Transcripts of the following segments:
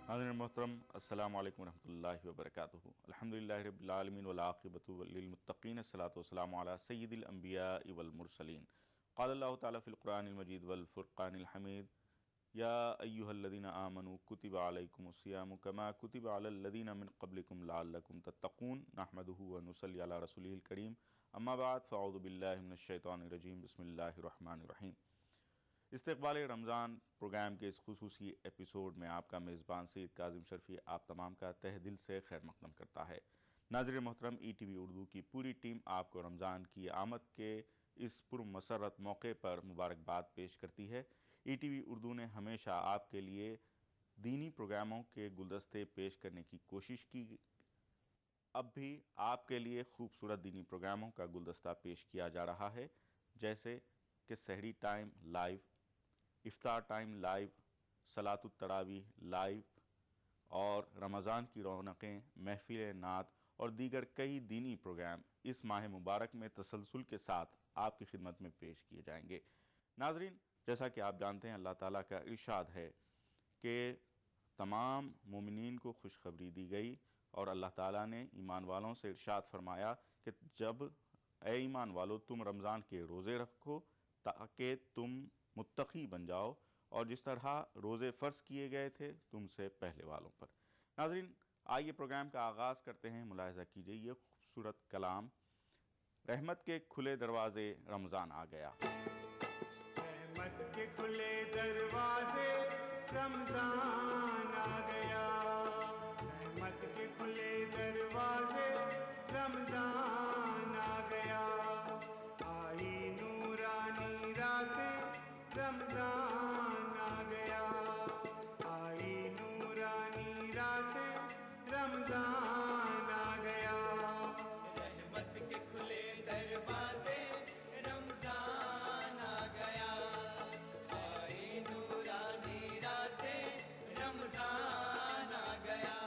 ناظرین محترم السلام علیکم ورحمۃ اللہ وبرکاتہ۔ الحمدللہ رب العالمین والعاقبۃ للمتقین، الصلاۃ والسلام علی سید الانبیاء والمرسلین۔ قال اللہ تعالیٰ فی القرآن المجید والفرقان الحمید، یا ایہا الذین آمنوا کتب علیکم الصیام کما کتب علی الذین من قبلکم لعلکم تتقون، نحمدہ ونصلی علی رسولہ الکریم، اما بعد فاعوذ باللہ من الشیطان الرجیم، بسم اللہ الرحمن الرحیم۔ استقبال رمضان پروگرام کے اس خصوصی ایپیسوڈ میں آپ کا میزبان سید کاظم شرفی آپ تمام کا تہ دل سے خیر مقدم کرتا ہے۔ ناظرین محترم، ای ٹی وی اردو کی پوری ٹیم آپ کو رمضان کی آمد کے اس پرمسرت موقع پر مبارکباد پیش کرتی ہے۔ ای ٹی وی اردو نے ہمیشہ آپ کے لیے دینی پروگراموں کے گلدستے پیش کرنے کی کوشش کی، اب بھی آپ کے لیے خوبصورت دینی پروگراموں کا گلدستہ پیش کیا جا رہا ہے، جیسے کہ سحری ٹائم لائیو، افطار ٹائم لائیو، صلاۃ التراویح لائیو، اور رمضان کی رونقیں، محفل نعت اور دیگر کئی دینی پروگرام اس ماہ مبارک میں تسلسل کے ساتھ آپ کی خدمت میں پیش کیے جائیں گے۔ ناظرین، جیسا کہ آپ جانتے ہیں اللہ تعالیٰ کا ارشاد ہے کہ تمام مومنین کو خوشخبری دی گئی، اور اللہ تعالیٰ نے ایمان والوں سے ارشاد فرمایا کہ جب اے ایمان والو تم رمضان کے روزے رکھو تاکہ تم متقی بن جاؤ، اور جس طرح روزے فرض کیے گئے تھے تم سے پہلے والوں پر۔ ناظرین، آئیے پروگرام کا آغاز کرتے ہیں۔ ملاحظہ کیجئے یہ خوبصورت کلام، رحمت کے کھلے دروازے رمضان آ گیا۔ رحمت کے کھلے دروازے رمضان آ گیا، رحمت کے کھلے دروازے رمضان آ گیا، آئی نورانی راتیں رمضان آ گیا، آئی نورانی راتیں رمضان آ گیا، رحمت کے کھلے دروازے رمضان آ گیا، آئی نورانی راتیں رمضان آ گیا۔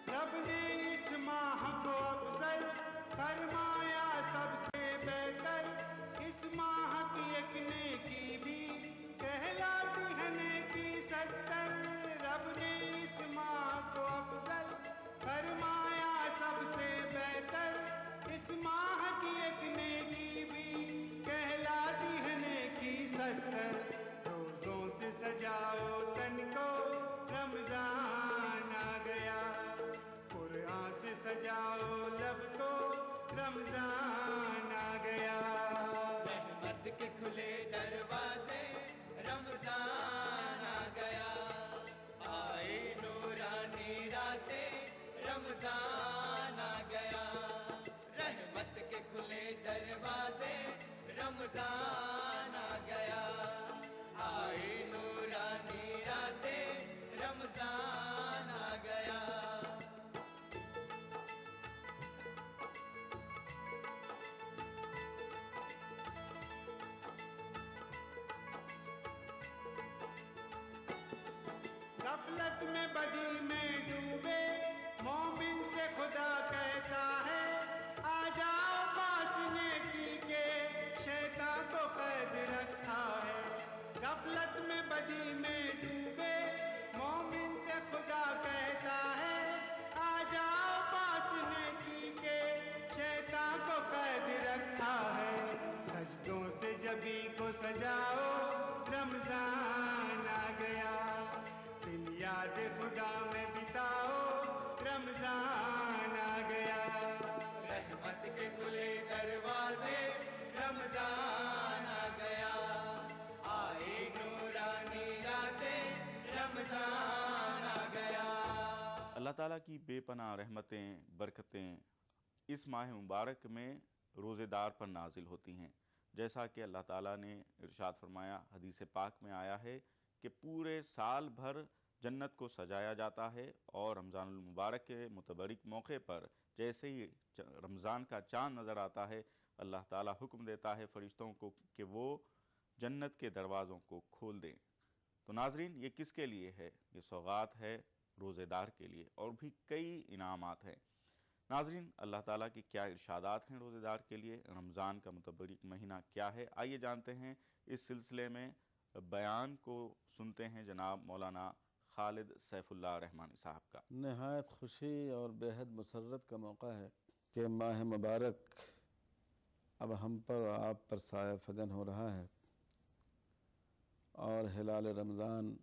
رب نے اس ماہ کو افضل فرمایا سب سے بہتر، اس ماہ کی ایک نیکی بھی کہلاتی ہے نیکی 70۔ رب نے اس ماہ کو افضل فرمایا سب سے بہتر، اس ماہ کی ایک نیکی بھی کہلاتی ہے نیکی 70۔ روزوں سے سجاؤ تن کو رمضان آ گیا، قرآن سے سجاؤ لب کو رمضان آ گیا، رحمت کے کھلے دروازے رمضان آ گیا، آئی نورانی راتیں رمضان آ گیا، رحمت کے کھلے دروازے رمضان آ گیا، آئی نورانی راتیں رمضان آ گیا۔ غفلت میں بدی میں ڈوبے مومن سے خدا کہتا ہے، آ جاؤ پاس نیکی کے شیطان کو قید رکھا ہے۔ غفلت میں بدی میں ڈوبے مومن سے خدا کہتا ہے، آ جاؤ پاس نیکی کے شیطان کو قید رکھا ہے۔ سجدوں سے جبیں کو سجاؤ رمضان آ گیا، دن یاد خدا میں بتاؤ رمضان آ گیا، رحمت کے کھلے دروازے رمضان آ گیا، آئی نورانی راتیں رمضان آ گیا۔ اللہ تعالیٰ کی بے پناہ رحمتیں، برکتیں اس ماہ مبارک میں روزے دار پر نازل ہوتی ہیں، جیسا کہ اللہ تعالیٰ نے ارشاد فرمایا، حدیث پاک میں آیا ہے کہ پورے سال بھر جنت کو سجایا جاتا ہے، اور رمضان المبارک کے متبرک موقع پر جیسے ہی رمضان کا چاند نظر آتا ہے، اللہ تعالیٰ حکم دیتا ہے فرشتوں کو کہ وہ جنت کے دروازوں کو کھول دیں۔ تو ناظرین، یہ کس کے لیے ہے؟ یہ سوغات ہے روزے دار کے لیے، اور بھی کئی انعامات ہیں۔ ناظرین، اللہ تعالیٰ کی کیا ارشادات ہیں روزے دار کے لیے، رمضان کا متبرک مہینہ کیا ہے، آئیے جانتے ہیں۔ اس سلسلے میں بیان کو سنتے ہیں جناب مولانا خالد سیف اللہ رحمانی صاحب کا۔ نہایت خوشی اور بے حد مسرت کا موقع ہے کہ ماہ مبارک اب ہم پر اور آپ پر سایہ فگن ہو رہا ہے، اور ہلال رمضان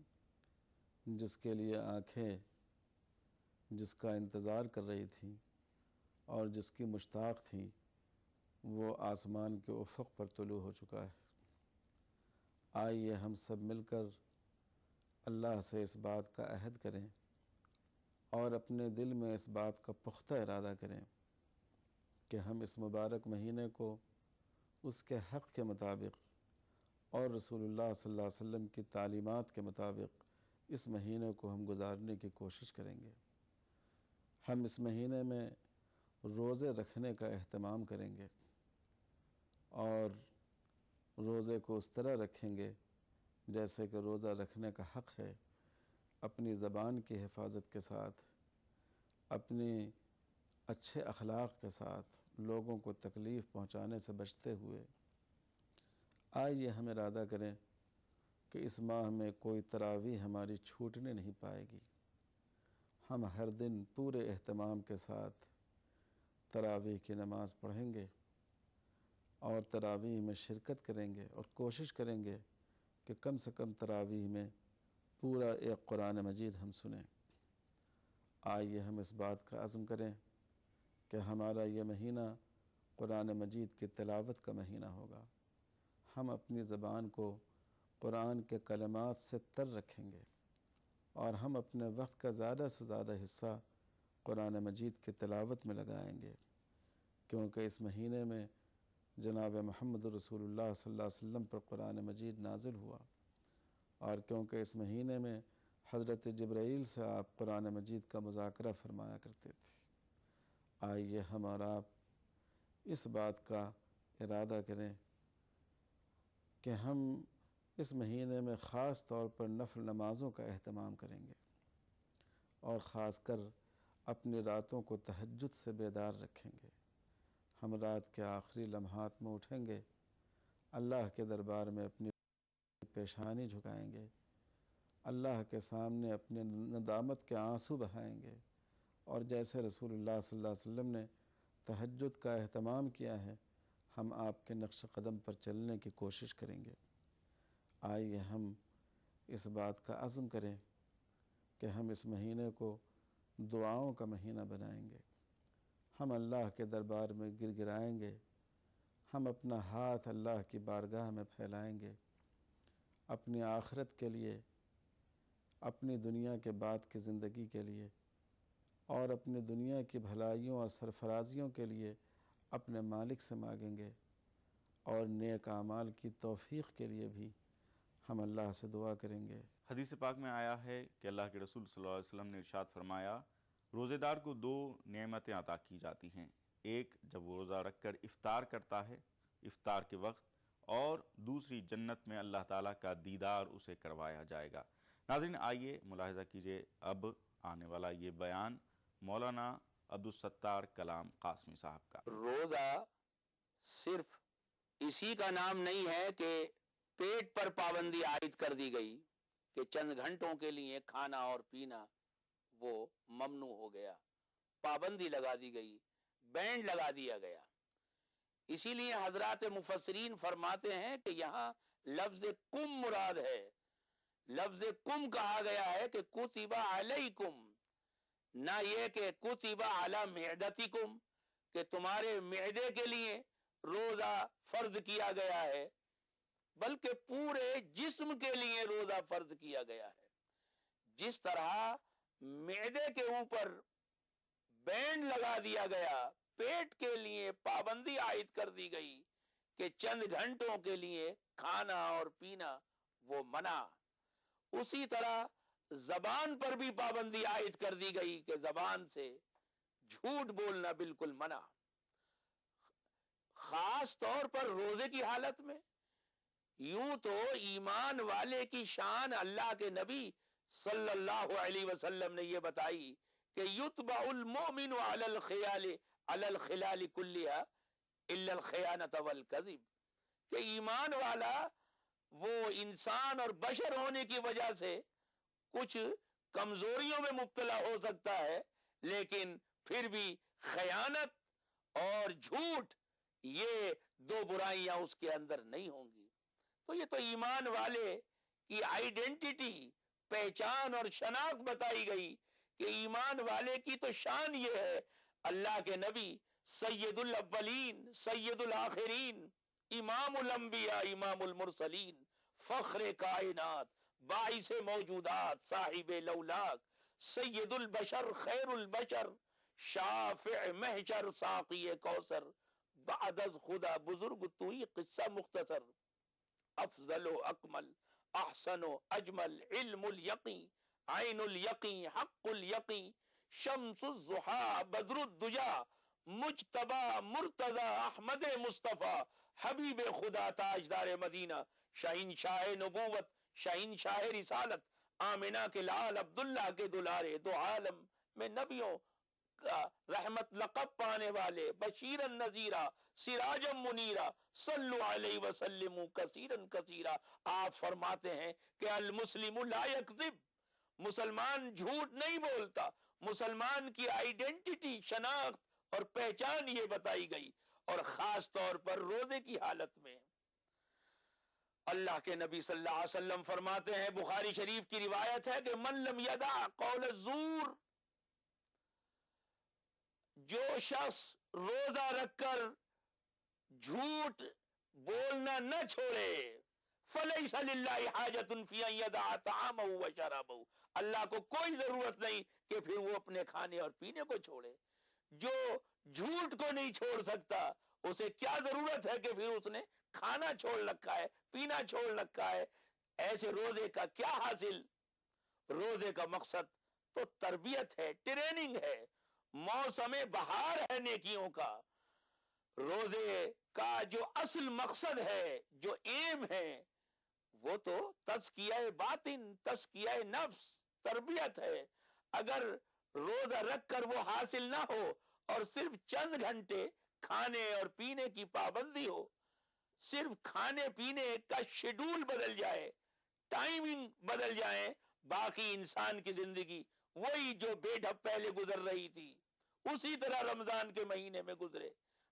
جس کے لیے آنکھیں جس کا انتظار کر رہی تھیں اور جس کی مشتاق تھیں، وہ آسمان کے افق پر طلوع ہو چکا ہے۔ آئیے ہم سب مل کر اللہ سے اس بات کا عہد کریں اور اپنے دل میں اس بات کا پختہ ارادہ کریں کہ ہم اس مبارک مہینے کو اس کے حق کے مطابق اور رسول اللہ صلی اللہ علیہ وسلم کی تعلیمات کے مطابق اس مہینے کو ہم گزارنے کی کوشش کریں گے۔ ہم اس مہینے میں روزے رکھنے کا اہتمام کریں گے، اور روزے کو اس طرح رکھیں گے جیسے کہ روزہ رکھنے کا حق ہے، اپنی زبان کی حفاظت کے ساتھ، اپنی اچھے اخلاق کے ساتھ، لوگوں کو تکلیف پہنچانے سے بچتے ہوئے۔ آئیے ہم ارادہ کریں کہ اس ماہ میں کوئی تراویح ہماری چھوٹنے نہیں پائے گی۔ ہم ہر دن پورے اہتمام کے ساتھ تراویح کی نماز پڑھیں گے اور تراویح میں شرکت کریں گے، اور کوشش کریں گے کہ کم سے کم تراویح میں پورا ایک قرآن مجید ہم سنیں۔ آئیے ہم اس بات کا عزم کریں کہ ہمارا یہ مہینہ قرآن مجید کی تلاوت کا مہینہ ہوگا۔ ہم اپنی زبان کو قرآن کے کلمات سے تر رکھیں گے، اور ہم اپنے وقت کا زیادہ سے زیادہ حصہ قرآن مجید کی تلاوت میں لگائیں گے، کیونکہ اس مہینے میں جناب محمد رسول اللہ صلی اللہ علیہ وسلم پر قرآن مجید نازل ہوا، اور کیونکہ اس مہینے میں حضرت جبرائیل سے آپ قرآن مجید کا مذاکرہ فرمایا کرتے تھے۔ آئیے ہم اور آپ اس بات کا ارادہ کریں کہ ہم اس مہینے میں خاص طور پر نفل نمازوں کا اہتمام کریں گے، اور خاص کر اپنی راتوں کو تہجد سے بیدار رکھیں گے۔ ہم رات کے آخری لمحات میں اٹھیں گے، اللہ کے دربار میں اپنی پیشانی جھکائیں گے، اللہ کے سامنے اپنے ندامت کے آنسو بہائیں گے، اور جیسے رسول اللہ صلی اللہ علیہ وسلم نے تہجد کا اہتمام کیا ہے، ہم آپ کے نقش قدم پر چلنے کی کوشش کریں گے۔ آئیے ہم اس بات کا عزم کریں کہ ہم اس مہینے کو دعاؤں کا مہینہ بنائیں گے۔ ہم اللہ کے دربار میں گر گرائیں گے، ہم اپنا ہاتھ اللہ کی بارگاہ میں پھیلائیں گے، اپنی آخرت کے لیے، اپنی دنیا کے بعد کی زندگی کے لیے، اور اپنی دنیا کی بھلائیوں اور سرفرازیوں کے لیے اپنے مالک سے مانگیں گے، اور نیک اعمال کی توفیق کے لیے بھی ہم اللہ سے دعا کریں گے۔ حدیث پاک میں آیا ہے کہ اللہ کے رسول صلی اللہ علیہ وسلم نے ارشاد فرمایا، روزے دار کو دو نعمتیں عطا کی جاتی ہیں، ایک جب وہ روزہ رکھ کر افطار کرتا ہے افطار کے وقت، اور دوسری جنت میں اللہ تعالیٰ کا دیدار اسے کروایا جائے گا۔ ناظرین، آئیے ملاحظہ کیجئے اب آنے والا یہ بیان مولانا عبدالستار کلام قاسمی صاحب کا۔ روزہ صرف اسی کا نام نہیں ہے کہ پیٹ پر پابندی عائد کر دی گئی کہ چند گھنٹوں کے لیے کھانا اور پینا وہ ممنوع ہو گیا، پابندی لگا دی گئی، بینڈ لگا دیا گیا۔ اسی لیے حضرات مفسرین فرماتے ہیں کہ یہاں لفظ کم مراد ہے۔ لفظ کم کہا گیا ہے کہ کتب علیکم، نہ یہ کہ کتب علی معدتکم، کہ تمہارے معدے کے لیے روزہ فرض کیا گیا ہے، بلکہ پورے جسم کے لیے روزہ فرض کیا گیا ہے۔ جس طرح معدے کے اوپر بینڈ لگا دیا گیا، پیٹ کے لیے پابندی عائد کر دی گئی کہ چند گھنٹوں کے لیے کھانا اور پینا وہ منع، اسی طرح زبان پر بھی پابندی عائد کر دی گئی کہ زبان سے جھوٹ بولنا بالکل منع۔ خاص طور پر روزے کی حالت میں یوں تو ایمان والے کی شان اللہ کے نبی صلی اللہ علیہ وسلم نے یہ بتائی کہ یتبع المؤمن علی الخلال کلیہا الا الخیانۃ والکذب، کہ ایمان والا وہ انسان اور بشر ہونے کی وجہ سے کچھ کمزوریوں میں مبتلا ہو سکتا ہے، لیکن پھر بھی خیانت اور جھوٹ یہ دو برائیاں اس کے اندر نہیں ہوں گی۔ تو یہ تو ایمان والے کی آئیڈینٹی، پہچان اور شناخت بتائی گئی کہ ایمان والے کی تو شان یہ ہے، اللہ کے نبی سید الاولین سید الاخرین، امام الانبیاء امام المرسلین، فخر کائنات، باعث موجودات، صاحب لولاک، سید البشر، خیر البشر، شافع محشر، ساقی کوثر، بعد از خدا بزرگ تو ہی، قصہ مختصر، افضل و اکمل، احسن و اجمل، علم الیقین، عین الیقین، حق الیقین، شمس الضحا، بدر الدجا، مجتبی مرتضی احمد مصطفیٰ، حبیب خدا، تاجدار مدینہ، شاہین شاہ نبوت، شاہین شاہ رسالت، آمنہ کے لال، عبداللہ کے دلارے، دو عالم میں نبیوں کا رحمت لقب پانے والے، بشیرا نذیرا، سراجا منیرا، صلو علیہ وسلم کثیرا کثیرا۔ آپ فرماتے ہیں کہ المسلم لا یکذب، مسلمان جھوٹ نہیں بولتا، مسلمان کی آئیڈینٹی، شناخت اور پہچان یہ بتائی گئی، اور خاص طور پر روزے کی حالت میں اللہ کے نبی صلی اللہ علیہ وسلم فرماتے ہیں، بخاری شریف کی روایت ہے کہ من لم یدع قول الزور، جو شخص روزہ رکھ کر جھوٹ بولنا نہ چھوڑے، فلیس للہ حاجۃ فی ان یدع طعامہ وشرابہ، اللہ کو کوئی ضرورت نہیں کہ پھر وہ اپنے کھانے اور پینے کو چھوڑے۔ جو جھوٹ کو نہیں چھوڑ سکتا اسے کیا ضرورت ہے کہ پھر اس نے کھانا چھوڑ رکھا ہے، پینا چھوڑ رکھا ہے۔ ایسے روزے کا کیا حاصل؟ روزے کا مقصد تو تربیت ہے، ٹریننگ ہے، موسم بہار ہے نیکیوں کا۔ روزے کا جو اصل مقصد ہے، جو ایم ہے، وہ تو تزکیہ باطن، تزکیہ نفس، تربیت ہے۔ اگر روزہ رکھ کر وہ حاصل نہ ہو اور صرف چند گھنٹے کھانے اور پینے کی پابندی ہو، صرف کھانے پینے کا شیڈول بدل جائے، ٹائمنگ بدل جائے، باقی انسان کی زندگی وہی جو بے ڈھب پہلے گزر رہی تھی اسی طرح رمضان کے مہینے میں گزرے،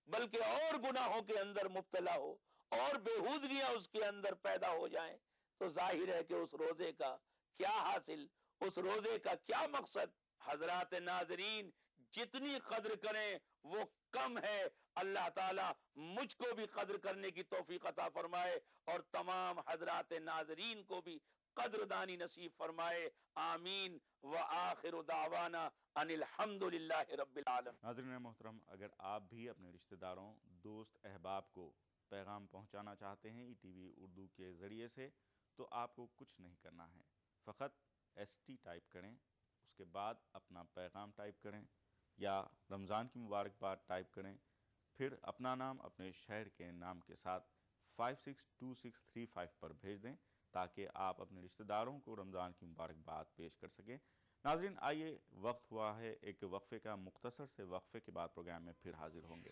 بلکہ اور گناہوں کے اندر مبتلا ہو اور بےہودگیاں اس کے اندر پیدا ہو جائیں، تو ظاہر ہے کہ اس روزے کا کیا حاصل، اس روزے کا کیا مقصد؟ حضرات ناظرین، جتنی قدر کریں وہ کم ہے۔ اللہ تعالیٰ مجھ کو بھی قدر کرنے کی توفیق عطا فرمائے اور تمام حضرات ناظرین کو بھی قدردانی نصیب فرمائے، آمین۔ وآخر دعوانا ان الحمد للہ رب العالمین۔ ناظرین محترم، اگر آپ بھی اپنے رشتہ داروں، دوست، احباب کو پیغام پہنچانا چاہتے ہیں ETV اردو کے ذریعے سے، تو آپ کو کچھ نہیں کرنا ہے، فقط ST ٹائپ کریں، اس کے بعد اپنا پیغام ٹائپ کریں یا رمضان کی مبارکباد ٹائپ کریں، پھر اپنا نام اپنے شہر کے نام کے ساتھ 562635 پر بھیج دیں تاکہ آپ اپنے رشتہ داروں کو رمضان کی مبارکباد پیش کر سکیں۔ ناظرین، آئیے وقت ہوا ہے ایک وقفے کا، مختصر سے وقفے کے بعد پروگرام میں پھر حاضر ہوں گے۔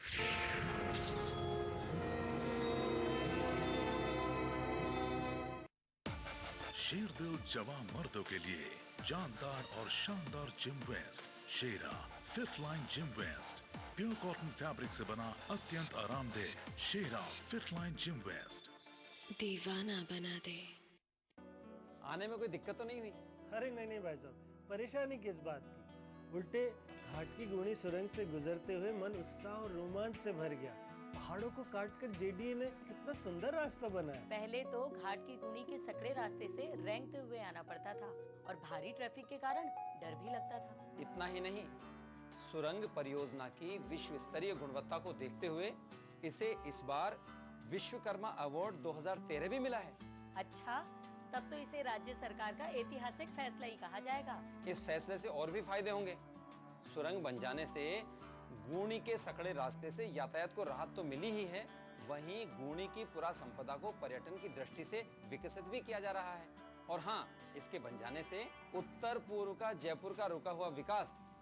شیر دل جوان مردوں کے لیے جاندار اور شاندار جم ویسٹ، شیرا فٹ لائن جم ویسٹ، پیور کاٹن فیبرک سے بنا اتینت آرام دہ شیرا فٹ لائن جم ویسٹ، دیوانہ بنا دے۔ آنے میں کوئی دقت تو نہیں ہوئی؟ ارے نہیں بھائی صاحب، پریشانی کس بات کی؟ الٹے گھاٹ کی گونی سرنگ سے گزرتے ہوئے من اتساہ اور رومانچ سے بھر گیا۔ پہاڑوں کو کاٹ کر JDA نے کتنا سندر راستہ بنایا۔ پہلے تو گھاٹ کی گونی کے سکڑے راستے سے رینگتے ہوئے آنا پڑتا تھا اور بھاری ٹریفک کے کارن ڈر بھی لگتا تھا۔ اتنا ہی نہیں، سرنگ پریوجنا کی وشو استری گنوتا کو دیکھتے ہوئے اسے اس بار وشوکرما ایوارڈ 2013 بھی ملا ہے۔ اچھا، تب تو اسے راجیہ سرکار کا ایتہاسک فیصلہ ہی کہا جائے گا۔ اس فیصلے سے اور بھی فائدے ہوں گے۔ سرنگ بن جانے سے گونی کے سکڑے راستے سے یاتایات کو راحت تو ملی ہی ہے، وہیں گونی کی پورا سمپدا کو پریٹن کی درشٹی سے وکست بھی کیا جا رہا ہے۔ اور ہاں، اس کے بن جانے سے اتر پورو کا جے پور کا رکا ہوا وکاس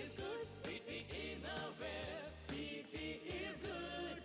is good, PT in a way, PT is good।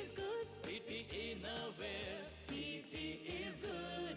is good, PT in a way, PT is good।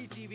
ETV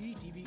ETV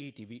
ETV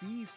30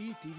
ETV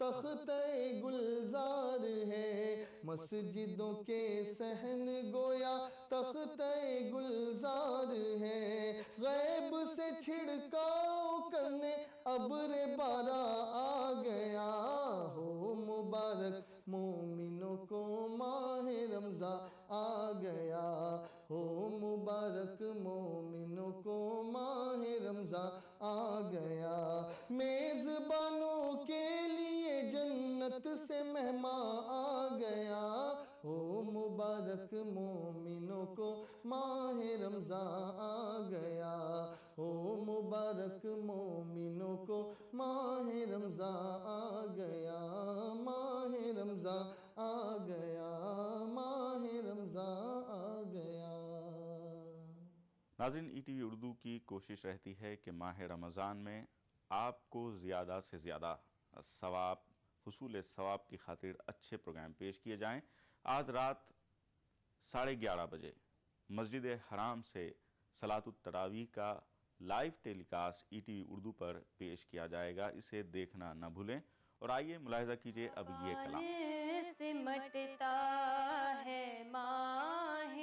تخت گلزار ہے، مسجدوں کے صحن گویا تخت گلزار ہے، غیب سے چھڑکاؤ کرنے ابر بارہ آ گیا، ہو مبارک مومنوں کو ماہ رمضان آ گیا، ہو مبارک مومنوں کو ماہ رمضان آ گیا، میزبانوں کے لیے جنت سے مہمان آ گیا، ہو مبارک مومنوں کو ماہ رمضان آ گیا، ہو مبارک مومنوں کو ماہ رمضان آ گیا، ماہ رمضان آ گیا، ماہ رمضان آ گیا۔ ناظرین، ای ٹی وی اردو کی کوشش رہتی ہے کہ ماہ رمضان میں آپ کو زیادہ سے زیادہ ثواب، حصول ثواب کی خاطر اچھے پروگرام پیش کیے جائیں۔ آج رات 11:30 بجے مسجد حرام سے صلاۃ التراویح کا live telecast E T V Urdu پر پیش کیا جائے گا، اسے دیکھنا نہ بھولیں۔ اور آئیے ملاحظہ کیجئے اب یہ کلام۔ سمٹتا ہے ماہ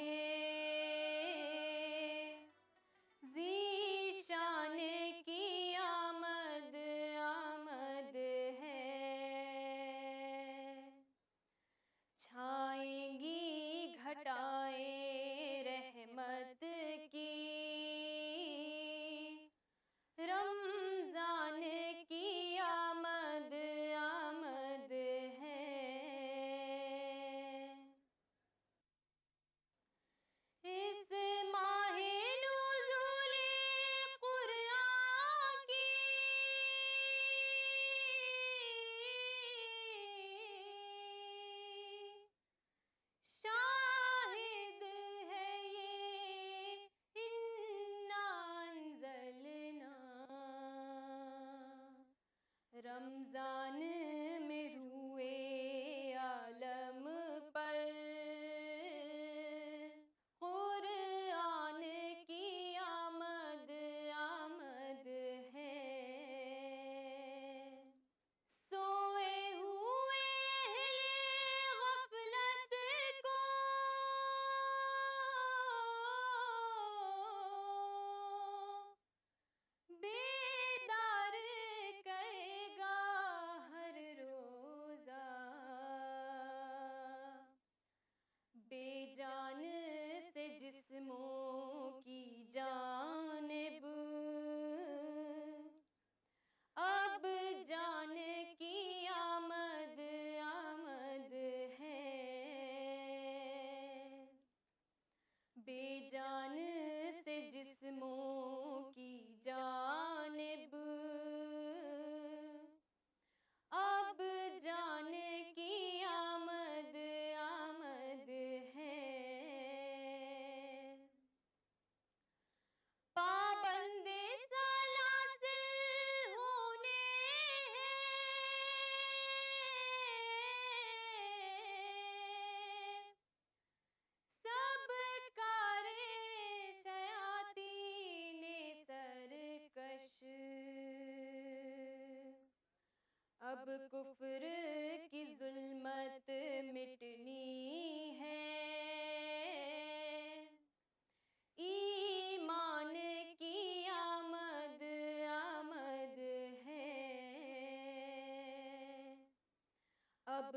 ذیشان کی آمد آمد ہے، چھائیں گی گھٹائیں رحمت کی، رمضان کی آمد آمد ہے، اس ماہ نزول قرآن کی شاہد ہے یہ انا انزلنا، رمضان میں روئے عالم پر قرآن کی آمد آمد ہے، سوئے ہوئے اہل غفلت کو بیدار کرے گا ہر روزہ، بے جان سے جسموں کی جانب اب جان کی آمد آمد ہے، بے جان سے جسموں کی جانب اب جان کی آمد آمد ہے، پابند سلاسل ہونے ہیں، سب کار شیاطین سرکش، اب کفر کی ظلمت مٹنی ہے، ایمان کی آمد آمد ہے، اب